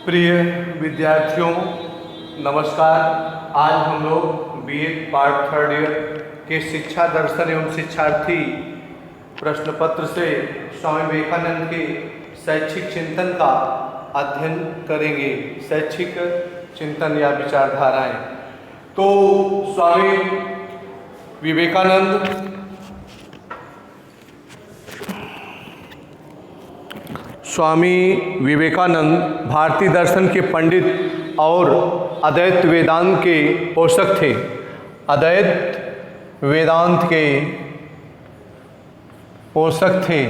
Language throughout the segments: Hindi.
प्रिय विद्यार्थियों, नमस्कार। आज हम लोग बीए पार्ट थर्ड ईयर के शिक्षा दर्शन एवं शिक्षार्थी प्रश्न पत्र से स्वामी विवेकानंद के शैक्षिक चिंतन का अध्ययन करेंगे। शैक्षिक चिंतन या विचारधाराएं। तो स्वामी विवेकानंद भारतीय दर्शन के पंडित और अद्वैत वेदांत के पोषक थे। अद्वैत वेदांत के पोषक थे।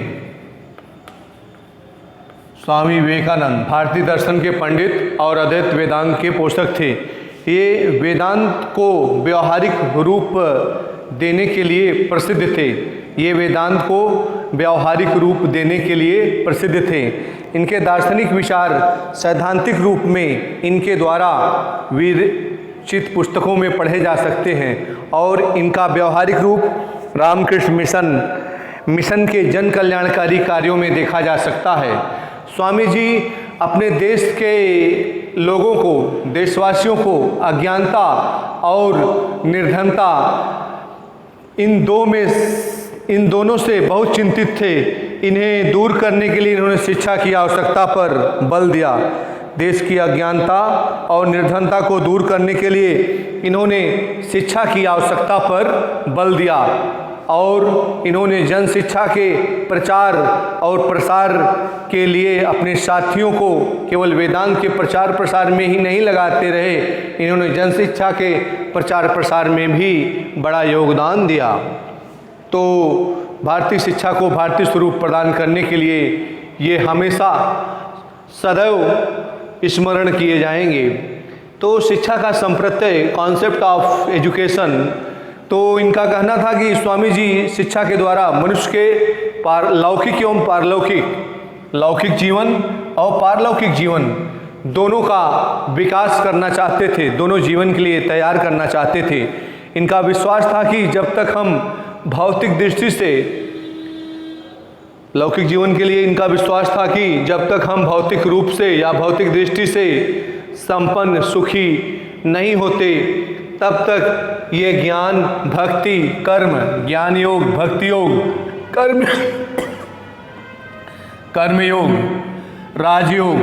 स्वामी विवेकानंद भारतीय दर्शन के पंडित और अद्वैत वेदांत के पोषक थे। ये वेदांत को व्यवहारिक रूप देने के लिए प्रसिद्ध थे। ये वेदांत को व्यावहारिक रूप देने के लिए प्रसिद्ध थे। इनके दार्शनिक विचार सैद्धांतिक रूप में इनके द्वारा विरचित पुस्तकों में पढ़े जा सकते हैं और इनका व्यावहारिक रूप रामकृष्ण मिशन के जन कल्याणकारी कार्यों में देखा जा सकता है। स्वामी जी अपने देश के लोगों को, देशवासियों को अज्ञानता और निर्धनता इन दोनों से बहुत चिंतित थे। इन्हें दूर करने के लिए इन्होंने शिक्षा की आवश्यकता पर बल दिया। देश की अज्ञानता और निर्धनता को दूर करने के लिए इन्होंने शिक्षा की आवश्यकता पर बल दिया और इन्होंने जन शिक्षा के प्रचार और प्रसार के लिए अपने साथियों को केवल वेदांत के प्रचार प्रसार में ही नहीं लगाते रहे, इन्होंने जन शिक्षा के प्रचार प्रसार में भी बड़ा योगदान दिया। तो भारतीय शिक्षा को भारतीय स्वरूप प्रदान करने के लिए ये हमेशा सदैव स्मरण किए जाएंगे। तो शिक्षा का संप्रत्यय, कॉन्सेप्ट ऑफ एजुकेशन, तो इनका कहना था कि स्वामी जी शिक्षा के द्वारा मनुष्य के लौकिक एवं पारलौकिक, लौकिक जीवन और पारलौकिक जीवन दोनों का विकास करना चाहते थे, दोनों जीवन के लिए तैयार करना चाहते थे। इनका विश्वास था कि जब तक हम भौतिक दृष्टि से, लौकिक जीवन के लिए इनका विश्वास था कि जब तक हम भौतिक रूप से या भौतिक दृष्टि से संपन्न, सुखी नहीं होते, तब तक ये ज्ञान, भक्ति, कर्म, ज्ञान योग, भक्ति योग, कर्मयोग, राजयोग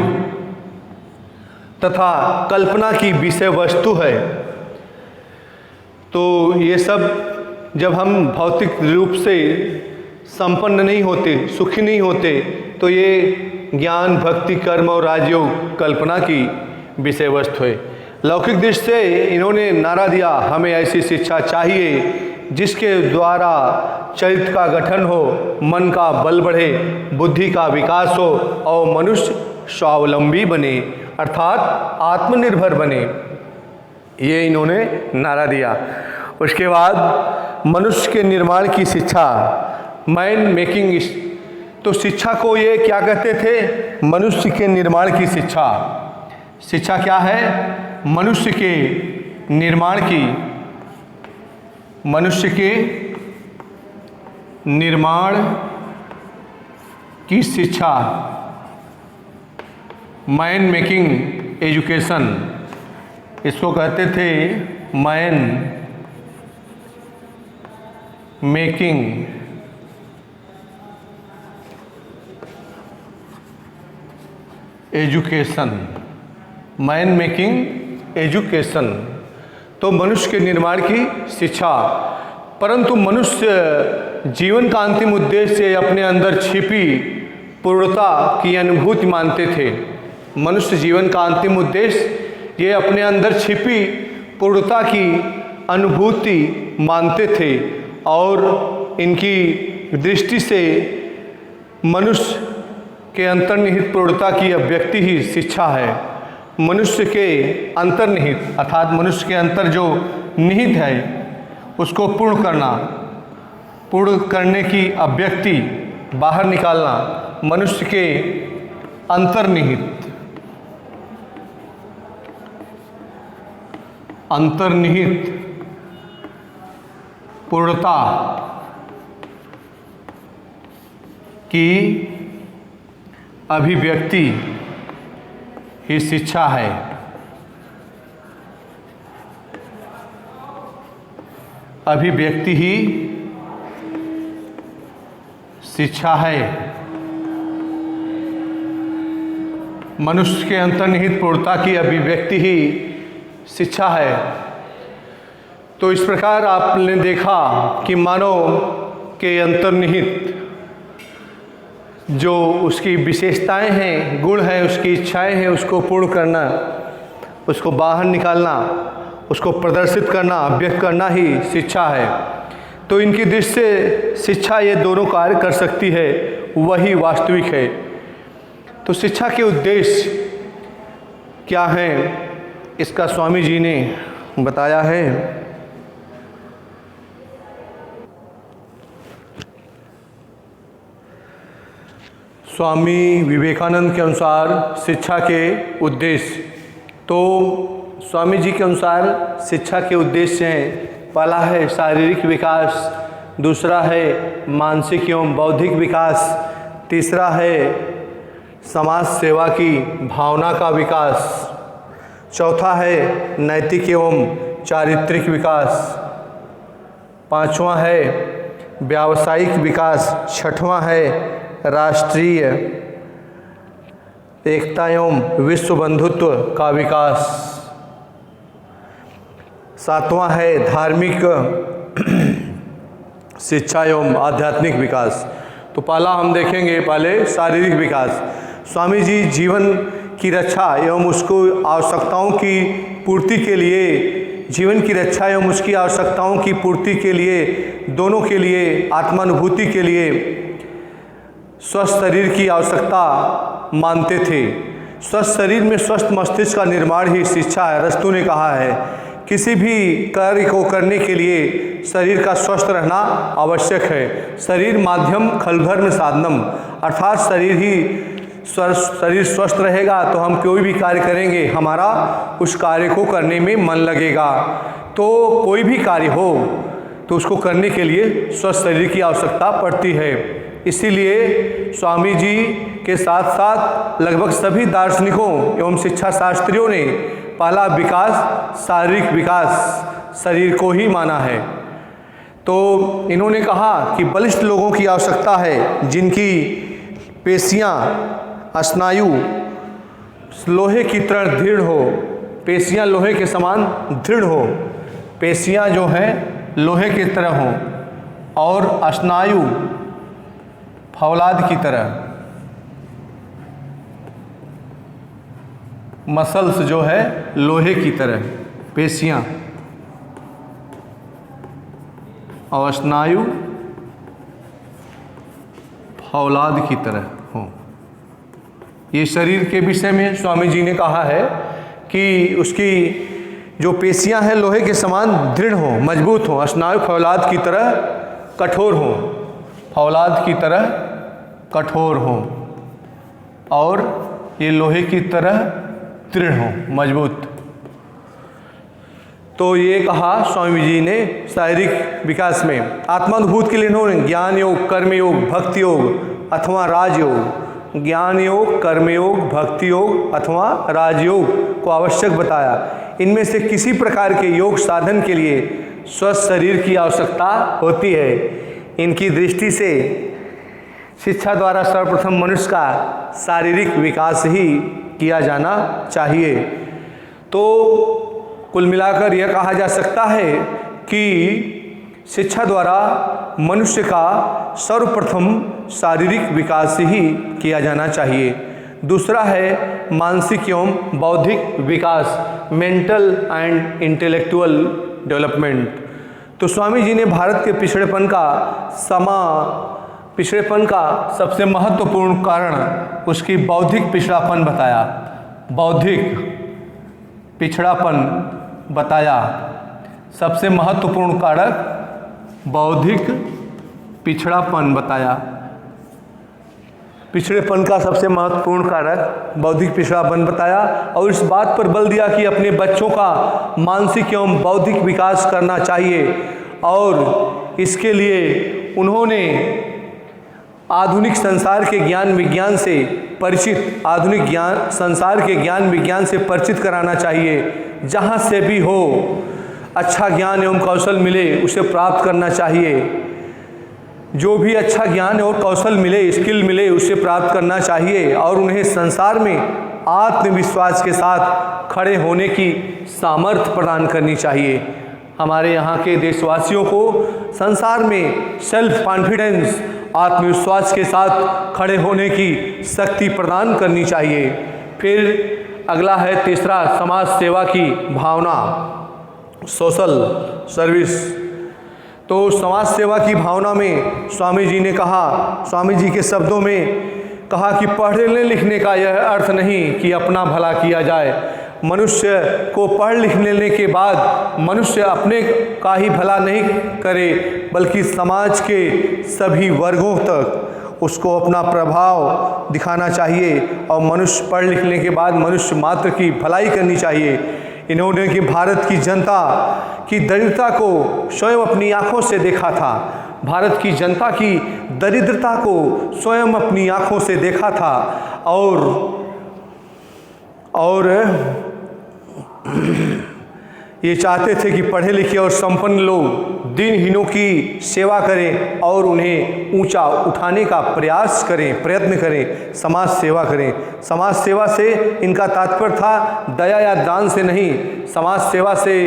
तथा कल्पना की विषय वस्तु है। तो ये सब जब हम भौतिक रूप से संपन्न नहीं होते, सुखी नहीं होते, तो ये ज्ञान, भक्ति, कर्म और राजयोग कल्पना की विषय वस्तु है। लौकिक दृष्टि से इन्होंने नारा दिया, हमें ऐसी शिक्षा चाहिए जिसके द्वारा चरित्र का गठन हो, मन का बल बढ़े, बुद्धि का विकास हो और मनुष्य स्वावलंबी बने, अर्थात आत्मनिर्भर बने। ये इन्होंने नारा दिया। उसके बाद मनुष्य के निर्माण की शिक्षा, मैन मेकिंग, तो शिक्षा को ये क्या कहते थे? मनुष्य के निर्माण की शिक्षा। शिक्षा क्या है? मनुष्य के निर्माण की, मनुष्य के निर्माण की शिक्षा, मैन मेकिंग एजुकेशन, इसको कहते थे man making education, man making education, तो मनुष्य के निर्माण की शिक्षा। परंतु मनुष्य जीवन का अंतिम उद्देश्य अपने अंदर छिपी पूर्णता की अनुभूति मानते थे। मनुष्य जीवन का अंतिम उद्देश्य ये अपने अंदर छिपी पूर्णता की अनुभूति मानते थे और इनकी दृष्टि से मनुष्य के अंतर्निहित पूर्णता की अभिव्यक्ति ही शिक्षा है। मनुष्य के अंतर्निहित, अर्थात मनुष्य के अंतर जो निहित है उसको पूर्ण करने की अभिव्यक्ति, बाहर निकालना, मनुष्य के अंतर्निहित पूर्णता की अभिव्यक्ति ही शिक्षा है। अभिव्यक्ति ही शिक्षा है। मनुष्य के अंतर्निहित पूर्णता की अभिव्यक्ति ही शिक्षा है। तो इस प्रकार आपने देखा कि मानव के अंतर्निहित जो उसकी विशेषताएं हैं, गुण हैं, उसकी इच्छाएं हैं, उसको पूर्ण करना, उसको बाहर निकालना, उसको प्रदर्शित करना, व्यक्त करना ही शिक्षा है। तो इनकी दृष्टि से शिक्षा ये दोनों कार्य कर सकती है, वही वास्तविक है। तो शिक्षा के उद्देश्य क्या हैं, इसका स्वामी जी ने बताया है। स्वामी विवेकानंद के अनुसार शिक्षा के उद्देश्य, तो स्वामी जी के अनुसार शिक्षा के उद्देश्य हैं, पहला है शारीरिक विकास, दूसरा है मानसिक एवं बौद्धिक विकास, तीसरा है समाज सेवा की भावना का विकास, चौथा है नैतिक एवं चारित्रिक विकास, पांचवा है व्यावसायिक विकास, छठवां है राष्ट्रीय एकता एवं विश्व बंधुत्व का विकास, सातवां है धार्मिक शिक्षा एवं आध्यात्मिक विकास। तो पहला हम देखेंगे, पहले शारीरिक विकास। स्वामी जी जीवन की रक्षा एवं उसको आवश्यकताओं की पूर्ति के लिए, जीवन की रक्षा एवं उसकी आवश्यकताओं की पूर्ति के लिए, दोनों के लिए, आत्मानुभूति के लिए स्वस्थ शरीर की आवश्यकता मानते थे। स्वस्थ शरीर में स्वस्थ मस्तिष्क का निर्माण ही शिक्षा है। अरस्तु ने कहा है किसी भी कार्य को करने के लिए शरीर का स्वस्थ रहना आवश्यक है। शरीर माध्यम खलधर्म साधनम, अर्थात शरीर स्वस्थ रहेगा तो हम कोई भी कार्य करेंगे, हमारा उस कार्य को करने में मन लगेगा। तो कोई भी कार्य हो तो उसको करने के लिए स्वस्थ शरीर की आवश्यकता पड़ती है। इसीलिए स्वामी जी के साथ साथ लगभग सभी दार्शनिकों एवं शिक्षा शास्त्रियों ने पहला विकास, शारीरिक विकास, शरीर को ही माना है। तो इन्होंने कहा कि बलिष्ठ लोगों की आवश्यकता है जिनकी पेशियां, स्नायु लोहे की तरह दृढ़ हो, पेशियां लोहे के समान दृढ़ हो, पेशियां जो हैं लोहे की तरह हों, और स्नायु फौलाद की तरह, मसल्स जो है लोहे की तरह, पेशियां और स्नायु फौलाद की तरह हों। ये शरीर के विषय में स्वामी जी ने कहा है कि उसकी जो पेशियां हैं लोहे के समान दृढ़ हों, मजबूत हों, स्नायु फौलाद की तरह कठोर हों, फौलाद की तरह कठोर हों, और ये लोहे की तरह दृढ़ हों, मजबूत। तो ये कहा स्वामी जी ने शारीरिक विकास में। आत्मानुभूति के लिए इन्होंने ज्ञान योग, कर्म योग, भक्ति योग अथवा राजयोग, ज्ञान योग, कर्मयोग, भक्ति योग अथवा राजयोग को आवश्यक बताया। इनमें से किसी प्रकार के योग साधन के लिए स्वस्थ शरीर की आवश्यकता होती है। इनकी दृष्टि से शिक्षा द्वारा सर्वप्रथम मनुष्य का शारीरिक विकास ही किया जाना चाहिए। तो कुल मिलाकर यह कहा जा सकता है कि शिक्षा द्वारा मनुष्य का सर्वप्रथम शारीरिक विकास ही किया जाना चाहिए। दूसरा है मानसिक एवं बौद्धिक विकास, मेंटल एंड इंटेलेक्चुअल डेवलपमेंट। तो स्वामी जी ने भारत के पिछड़ेपन का सबसे महत्वपूर्ण कारण उसकी बौद्धिक पिछड़ापन बताया। बौद्धिक पिछड़ापन बताया, सबसे महत्वपूर्ण कारक बौद्धिक पिछड़ापन बताया। पिछड़ेपन का सबसे महत्वपूर्ण कारक बौद्धिक पिछड़ापन बताया, और इस बात पर बल दिया कि अपने बच्चों का मानसिक एवं बौद्धिक विकास करना चाहिए। और इसके लिए उन्होंने आधुनिक संसार के ज्ञान विज्ञान से परिचित संसार के ज्ञान विज्ञान से परिचित कराना चाहिए। जहाँ से भी हो अच्छा ज्ञान एवं कौशल मिले उसे प्राप्त करना चाहिए। जो भी अच्छा ज्ञान और कौशल मिले, स्किल मिले, उसे प्राप्त करना चाहिए और उन्हें संसार में आत्मविश्वास के साथ खड़े होने की सामर्थ्य प्रदान करनी चाहिए। हमारे यहाँ के देशवासियों को संसार में सेल्फ कॉन्फिडेंस, आत्मविश्वास के साथ खड़े होने की शक्ति प्रदान करनी चाहिए। फिर अगला है तीसरा, समाज सेवा की भावना, सोशल सर्विस। तो समाज सेवा की भावना में स्वामी जी ने कहा, स्वामी जी के शब्दों में कहा कि पढ़ने लिखने का यह अर्थ नहीं कि अपना भला किया जाए। मनुष्य को पढ़ लिख लेने के बाद मनुष्य अपने का ही भला नहीं करे, बल्कि समाज के सभी वर्गों तक उसको अपना प्रभाव दिखाना चाहिए और मनुष्य पढ़ लिखने के बाद मनुष्य मात्र की भलाई करनी चाहिए। इन्होंने कि भारत की जनता की दरिद्रता को स्वयं अपनी आँखों से देखा था। भारत की जनता की दरिद्रता को स्वयं अपनी आँखों से देखा था और ये चाहते थे कि पढ़े लिखे और संपन्न लोग दीनहीनों की सेवा करें और उन्हें ऊंचा उठाने का प्रयत्न करें, समाज सेवा करें। समाज सेवा से इनका तात्पर्य था दया या दान से नहीं, समाज सेवा से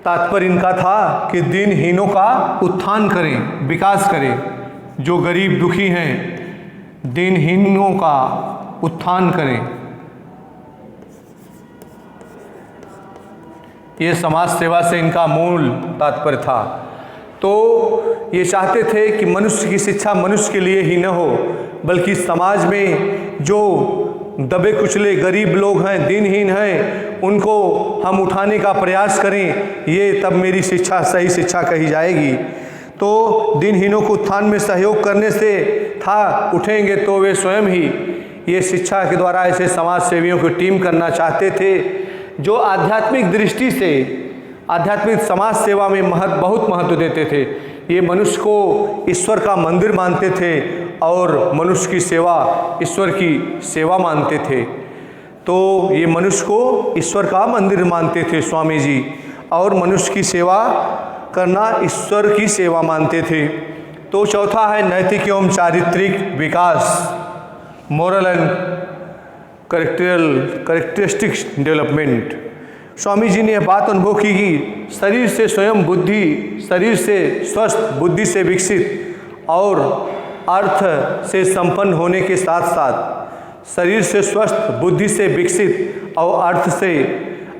तात्पर्य इनका था कि दीनहीनों का उत्थान करें, विकास करें। जो गरीब दुखी हैं, दीनहीनों का उत्थान करें। ये समाज सेवा से इनका मूल तात्पर्य था। तो ये चाहते थे कि मनुष्य की शिक्षा मनुष्य के लिए ही न हो, बल्कि समाज में जो दबे कुचले गरीब लोग हैं, दीनहीन हैं, उनको हम उठाने का प्रयास करें। ये तब मेरी शिक्षा सही शिक्षा कही जाएगी। तो दीनहीनों को उत्थान में सहयोग करने से था, उठेंगे तो वे स्वयं ही। ये शिक्षा के द्वारा ऐसे समाज सेवियों की टीम करना चाहते थे जो आध्यात्मिक दृष्टि से आध्यात्मिक समाज सेवा में बहुत महत्व देते थे। ये मनुष्य को ईश्वर का मंदिर मानते थे और मनुष्य की सेवा ईश्वर की सेवा मानते थे। तो ये मनुष्य को ईश्वर का मंदिर मानते थे स्वामी जी, और मनुष्य की सेवा करना ईश्वर की सेवा मानते थे। तो चौथा है नैतिक एवं चारित्रिक विकास, moral and characteristics development. Swami ji ने यह बात अनुभव की कि शरीर से स्वयं बुद्धि, शरीर से स्वस्थ, बुद्धि से विकसित और अर्थ से संपन्न होने के साथ साथ, शरीर से स्वस्थ, बुद्धि से विकसित और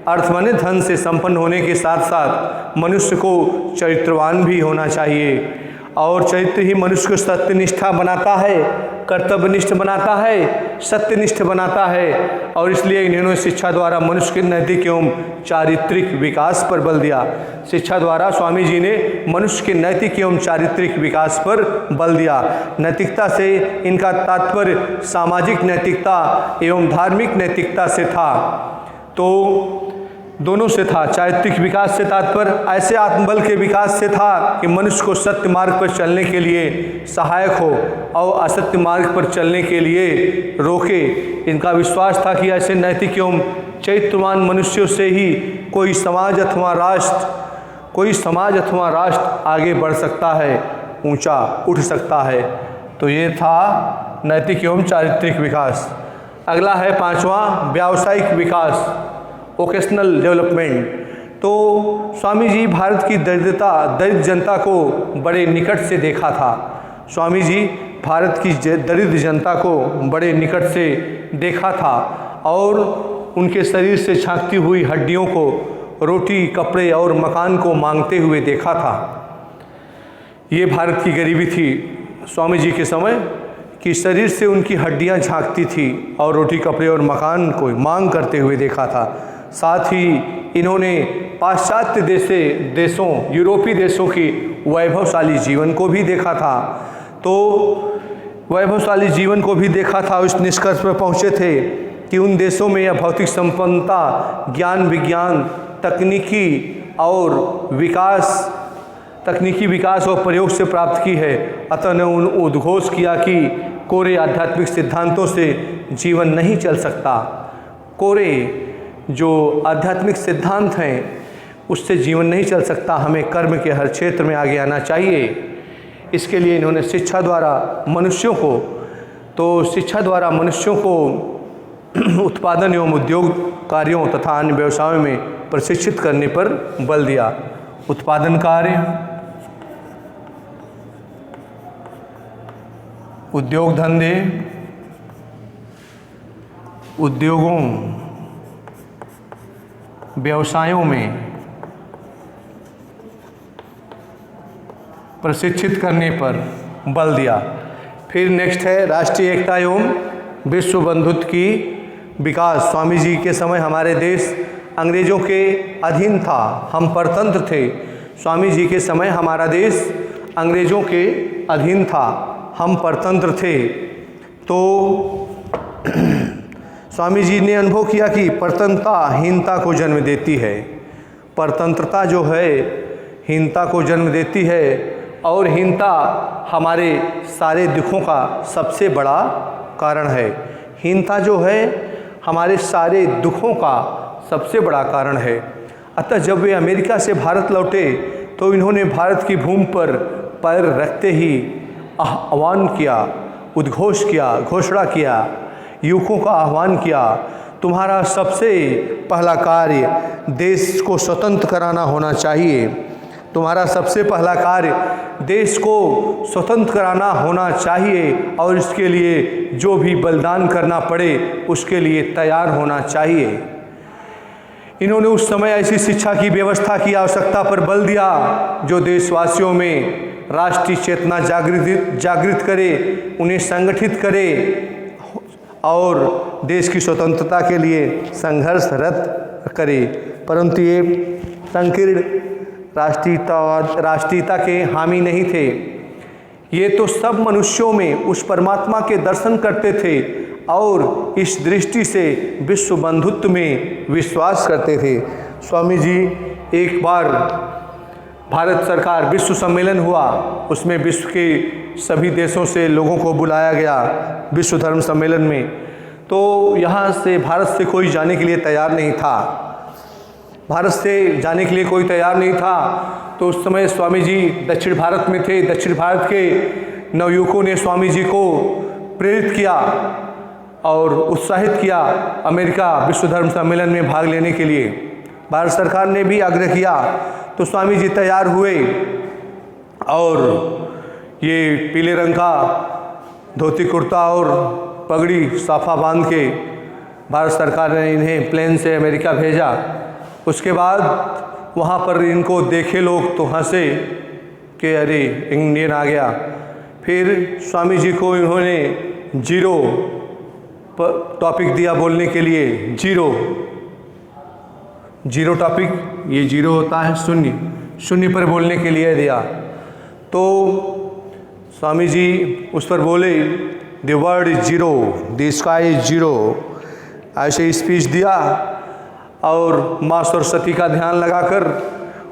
अर्थ माने धन से संपन्न होने के साथ साथ मनुष्य को चरित्रवान भी होना चाहिए। और चरित्र ही मनुष्य को सत्यनिष्ठा बनाता है, कर्तव्यनिष्ठ बनाता है, सत्यनिष्ठ बनाता है। और इसलिए इन्होंने शिक्षा द्वारा मनुष्य के नैतिक एवं चारित्रिक विकास पर बल दिया। शिक्षा द्वारा स्वामी जी ने मनुष्य के नैतिक एवं चारित्रिक विकास पर बल दिया। नैतिकता से इनका तात्पर्य सामाजिक नैतिकता एवं धार्मिक नैतिकता से था। तो दोनों से था। चारित्रिक विकास से तात्पर्य ऐसे आत्मबल के विकास से था कि मनुष्य को सत्य मार्ग पर चलने के लिए सहायक हो और असत्य मार्ग पर चलने के लिए रोके। इनका विश्वास था कि ऐसे नैतिक एवं चरित्रवान मनुष्यों से ही कोई समाज अथवा राष्ट्र आगे बढ़ सकता है, ऊंचा उठ सकता है। तो ये था नैतिक एवं चारित्रिक विकास। अगला है पांचवा, व्यावसायिक विकास, वोकेशनल डेवलपमेंट। तो स्वामी जी भारत की दरिद्र जनता को बड़े निकट से देखा था। स्वामी जी भारत की दरिद्र जनता को बड़े निकट से देखा था और उनके शरीर से झांकती हुई हड्डियों को रोटी, कपड़े और मकान को मांगते हुए देखा था। ये भारत की गरीबी थी स्वामी जी के समय कि शरीर से उनकी हड्डियां झांकती थी और रोटी, कपड़े और मकान को मांग करते हुए देखा था। साथ ही इन्होंने पाश्चात्य देशों, यूरोपीय देशों की वैभवशाली जीवन को भी देखा था। तो वैभवशाली जीवन को भी देखा था, उस निष्कर्ष पर पहुँचे थे कि उन देशों में यह भौतिक संपन्नता, ज्ञान विज्ञान, तकनीकी और विकास तकनीकी विकास और प्रयोग से प्राप्त की है। अतः ने उद्घोष किया कि कोरे आध्यात्मिक सिद्धांतों से जीवन नहीं चल सकता। कोरे जो आध्यात्मिक सिद्धांत हैं उससे जीवन नहीं चल सकता। हमें कर्म के हर क्षेत्र में आगे आना चाहिए। इसके लिए इन्होंने शिक्षा द्वारा मनुष्यों को उत्पादन एवं उद्योग कार्यों तथा अन्य व्यवसायों में प्रशिक्षित करने पर बल दिया। उत्पादन कार्य, उद्योग धंधे, उद्योगों, व्यवसायों में प्रशिक्षित करने पर बल दिया। फिर नेक्स्ट है राष्ट्रीय एकता एवं विश्व बंधुत्व की विकास। स्वामी जी के समय हमारे देश अंग्रेजों के अधीन था, हम परतंत्र थे। स्वामी जी के समय हमारा देश अंग्रेजों के अधीन था, हम परतंत्र थे। तो स्वामी जी ने अनुभव किया कि परतंत्रता हीनता को जन्म देती है। परतंत्रता जो है हीनता को जन्म देती है और हीनता हमारे सारे दुखों का सबसे बड़ा कारण है। हीनता जो है हमारे सारे दुखों का सबसे बड़ा कारण है। अतः जब वे अमेरिका से भारत लौटे तो इन्होंने भारत की भूमि पर पैर रखते ही आह्वान किया, उद्घोष किया, घोषणा किया, युवकों का आह्वान किया, तुम्हारा सबसे पहला कार्य देश को स्वतंत्र कराना होना चाहिए। तुम्हारा सबसे पहला कार्य देश को स्वतंत्र कराना होना चाहिए और इसके लिए जो भी बलिदान करना पड़े उसके लिए तैयार होना चाहिए। इन्होंने उस समय ऐसी शिक्षा की व्यवस्था की आवश्यकता पर बल दिया जो देशवासियों में राष्ट्रीय चेतना जागृत करे, उन्हें संगठित करे और देश की स्वतंत्रता के लिए संघर्षरत करे। परंतु ये संकीर्ण राष्ट्रीयता के हामी नहीं थे। ये तो सब मनुष्यों में उस परमात्मा के दर्शन करते थे और इस दृष्टि से विश्व बंधुत्व में विश्वास करते थे। स्वामी जी एक बार भारत सरकार विश्व सम्मेलन हुआ, उसमें विश्व के सभी देशों से लोगों को बुलाया गया विश्व धर्म सम्मेलन में। तो यहाँ से भारत से कोई जाने के लिए तैयार नहीं था। भारत से जाने के लिए कोई तैयार नहीं था। तो उस समय स्वामी जी दक्षिण भारत में थे। दक्षिण भारत के नवयुवकों ने स्वामी जी को प्रेरित किया और उत्साहित किया अमेरिका विश्व धर्म सम्मेलन में भाग लेने के लिए। भारत सरकार ने भी आग्रह किया तो स्वामी जी तैयार हुए और ये पीले रंग का धोती कुर्ता और पगड़ी साफा बांध के भारत सरकार ने इन्हें प्लेन से अमेरिका भेजा। उसके बाद वहाँ पर इनको देखे लोग तो हंसे कि अरे इंडियन आ गया। फिर स्वामी जी को इन्होंने जीरो टॉपिक दिया बोलने के लिए। जीरो टॉपिक, ये जीरो होता है शून्य पर बोलने के लिए दिया। तो स्वामी जी उस पर बोले the word is zero, the sky is zero, ऐसे स्पीच दिया और माँ सरस्वती का ध्यान लगाकर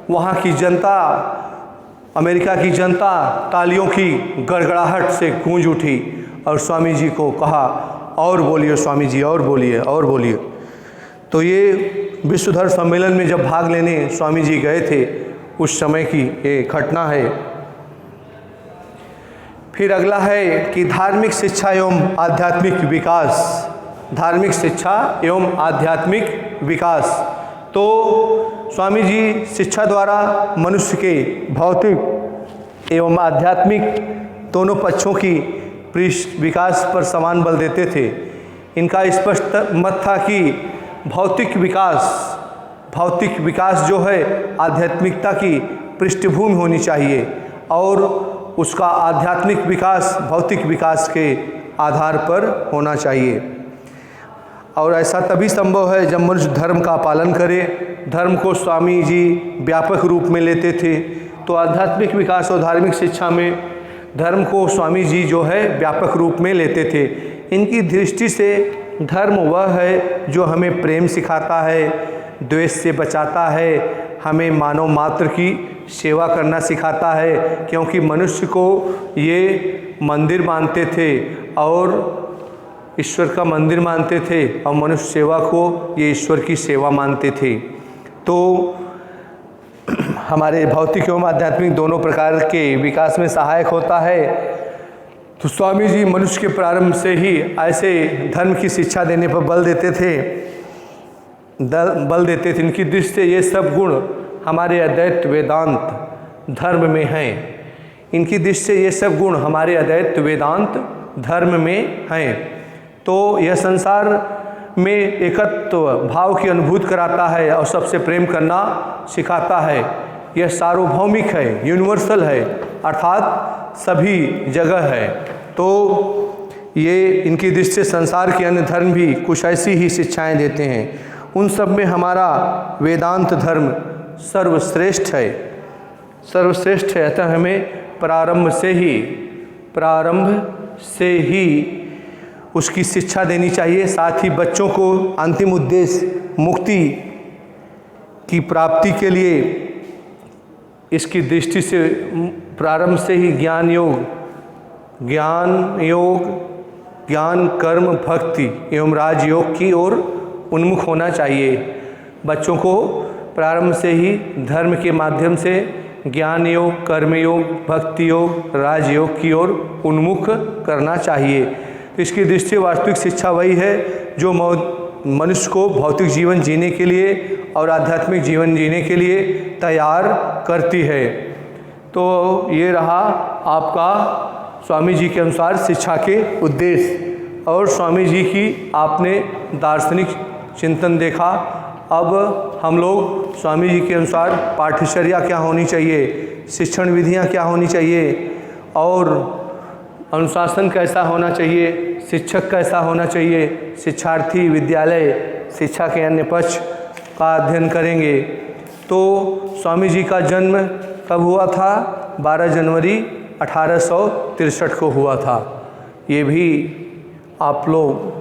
वहाँ की जनता, अमेरिका की जनता तालियों की गड़गड़ाहट से गूंज उठी और स्वामी जी को कहा और बोलिए स्वामी जी, और बोलिए और बोलिए। तो ये विश्व धर्म सम्मेलन में जब भाग लेने स्वामी जी गए थे उस समय की ये घटना है। फिर अगला है कि धार्मिक शिक्षा एवं आध्यात्मिक विकास। धार्मिक शिक्षा एवं आध्यात्मिक विकास। तो स्वामी जी शिक्षा द्वारा मनुष्य के भौतिक एवं आध्यात्मिक दोनों पक्षों की विकास पर समान बल देते थे। इनका स्पष्ट मत था कि भौतिक विकास जो है आध्यात्मिकता की पृष्ठभूमि होनी चाहिए और उसका आध्यात्मिक विकास भौतिक विकास के आधार पर होना चाहिए। और ऐसा तभी संभव है जब मनुष्य धर्म का पालन करे। धर्म को स्वामी जी व्यापक रूप में लेते थे। तो आध्यात्मिक विकास और धार्मिक शिक्षा में धर्म को स्वामी जी जो है व्यापक रूप में लेते थे। इनकी दृष्टि से धर्म वह है जो हमें प्रेम सिखाता है, द्वेष से बचाता है, हमें मानव मात्र की सेवा करना सिखाता है, क्योंकि मनुष्य को ये मंदिर मानते थे और ईश्वर का मंदिर मानते थे, और मनुष्य सेवा को ये ईश्वर की सेवा मानते थे। तो हमारे भौतिक एवं आध्यात्मिक दोनों प्रकार के विकास में सहायक होता है। तो स्वामी जी मनुष्य के प्रारंभ से ही ऐसे धर्म की शिक्षा देने पर बल देते थे। इनकी दृष्टि से ये सब गुण हमारे अद्वैत वेदांत धर्म में हैं। इनकी दृष्टि से ये सब गुण हमारे अद्वैत वेदांत धर्म में हैं। तो यह संसार में एकत्व भाव की अनुभूति कराता है और सबसे प्रेम करना सिखाता है। यह सार्वभौमिक है, यूनिवर्सल है, अर्थात सभी जगह है। तो ये इनकी दृष्टि से संसार के अन्य धर्म भी कुछ ऐसी ही शिक्षाएं देते हैं। उन सब में हमारा वेदांत धर्म सर्वश्रेष्ठ है, सर्वश्रेष्ठ है। अतः हमें प्रारंभ से ही उसकी शिक्षा देनी चाहिए। साथ ही बच्चों को अंतिम उद्देश्य मुक्ति की प्राप्ति के लिए इसकी दृष्टि से प्रारंभ से ही ज्ञान कर्म भक्ति एवं राजयोग की ओर उन्मुख होना चाहिए। बच्चों को प्रारंभ से ही धर्म के माध्यम से ज्ञान योग, कर्मयोग, भक्ति योग, राजयोग की ओर उन्मुख करना चाहिए। तो इसकी दृष्टि से वास्तविक शिक्षा वही है जो मनुष्य को भौतिक जीवन जीने के लिए और आध्यात्मिक जीवन जीने के लिए तैयार करती है। तो ये रहा आपका स्वामी जी के अनुसार शिक्षा के उद्देश्य, और स्वामी जी की आपने दार्शनिक चिंतन देखा। अब हम लोग स्वामी जी के अनुसार पाठ्यचर्या क्या होनी चाहिए, शिक्षण विधियाँ क्या होनी चाहिए, और अनुशासन कैसा होना चाहिए, शिक्षक कैसा होना चाहिए, शिक्षार्थी विद्यालय शिक्षा के अन्य पक्ष का अध्ययन करेंगे। तो स्वामी जी का जन्म कब हुआ था? 12 जनवरी 1863 को हुआ था। ये भी आप लोग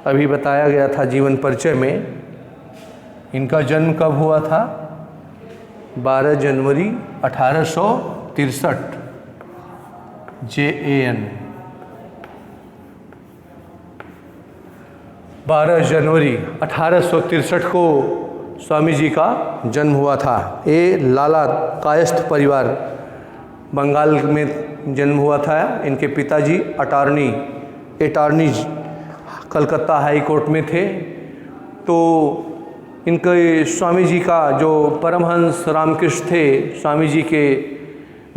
अभी बताया गया था जीवन परिचय में। इनका जन्म कब हुआ था? 12 जनवरी 1863 JAN 12 जनवरी 1863 को स्वामी जी का जन्म हुआ था। ये लाला कायस्थ परिवार बंगाल में जन्म हुआ था। इनके पिताजी अटॉर्नी कलकत्ता हाई कोर्ट में थे। तो इनके स्वामी जी का जो परमहंस रामकृष्ण थे, स्वामी जी के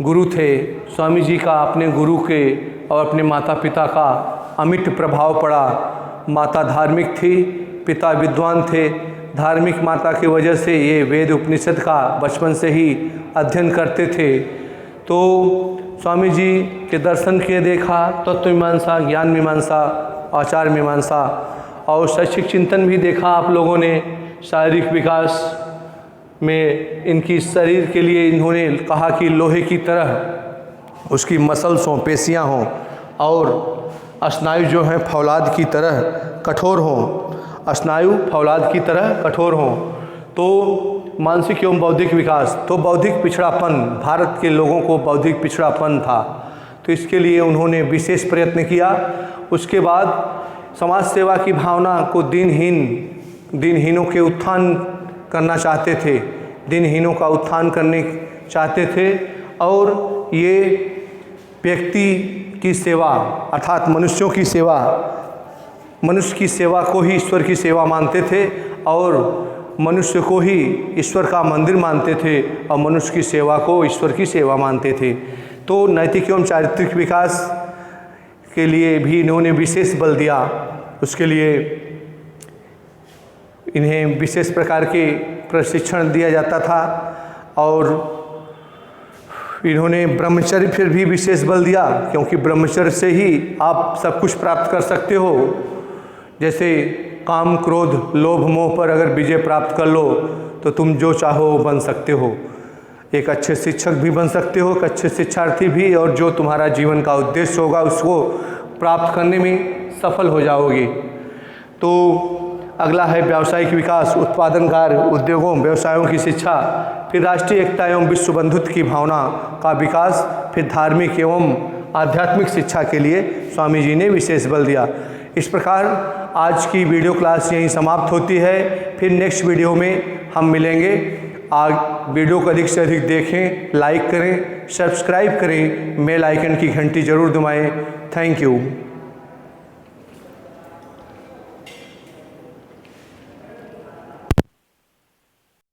गुरु थे। स्वामी जी का अपने गुरु के और अपने माता पिता का अमिट प्रभाव पड़ा। माता धार्मिक थी, पिता विद्वान थे। धार्मिक माता की वजह से ये वेद उपनिषद का बचपन से ही अध्ययन करते थे। तो स्वामी जी के दर्शन के देखा, तत्व मीमांसा, ज्ञान मीमांसा, आचार मीमांसा और शैक्षिक चिंतन भी देखा आप लोगों ने। शारीरिक विकास में इनकी शरीर के लिए इन्होंने कहा कि लोहे की तरह उसकी मसल्स हों, पेशियाँ हों, और स्नायु जो हैं फौलाद की तरह कठोर हों, स्नायु फौलाद की तरह कठोर हों। तो मानसिक एवं बौद्धिक विकास, तो बौद्धिक पिछड़ापन, भारत के लोगों को बौद्धिक पिछड़ापन था, तो इसके लिए उन्होंने विशेष प्रयत्न किया। उसके बाद समाज सेवा की भावना को दिनहीनों के उत्थान करना चाहते थे, दिनहीनों का उत्थान करने चाहते थे। और ये व्यक्ति की सेवा अर्थात मनुष्यों की सेवा, मनुष्य की सेवा को ही ईश्वर की सेवा मानते थे, और मनुष्य को ही ईश्वर का मंदिर मानते थे, और मनुष्य की सेवा को ईश्वर की सेवा मानते थे। तो नैतिक एवं चारित्रिक विकास के लिए भी इन्होंने विशेष बल दिया। उसके लिए इन्हें विशेष प्रकार के प्रशिक्षण दिया जाता था, और इन्होंने ब्रह्मचर्य फिर भी विशेष बल दिया, क्योंकि ब्रह्मचर्य से ही आप सब कुछ प्राप्त कर सकते हो। जैसे काम, क्रोध, लोभ, मोह पर अगर विजय प्राप्त कर लो तो तुम जो चाहो वो बन सकते हो। एक अच्छे शिक्षक भी बन सकते हो, एक अच्छे शिक्षार्थी भी, और जो तुम्हारा जीवन का उद्देश्य होगा उसको प्राप्त करने में सफल हो जाओगे। तो अगला है व्यावसायिक विकास, उत्पादन कार्य, उद्योगों व्यवसायों की शिक्षा, फिर राष्ट्रीय एकता एवं विश्व बंधुत्व की भावना का विकास, फिर धार्मिक एवं आध्यात्मिक शिक्षा के लिए स्वामी जी ने विशेष बल दिया। इस प्रकार आज की वीडियो क्लास यहीं समाप्त होती है। फिर नेक्स्ट वीडियो में हम मिलेंगे। आज वीडियो को अधिक से अधिक देखें, लाइक करें, सब्सक्राइब करें, बेल आइकन की घंटी जरूर दबाएं। Thank you.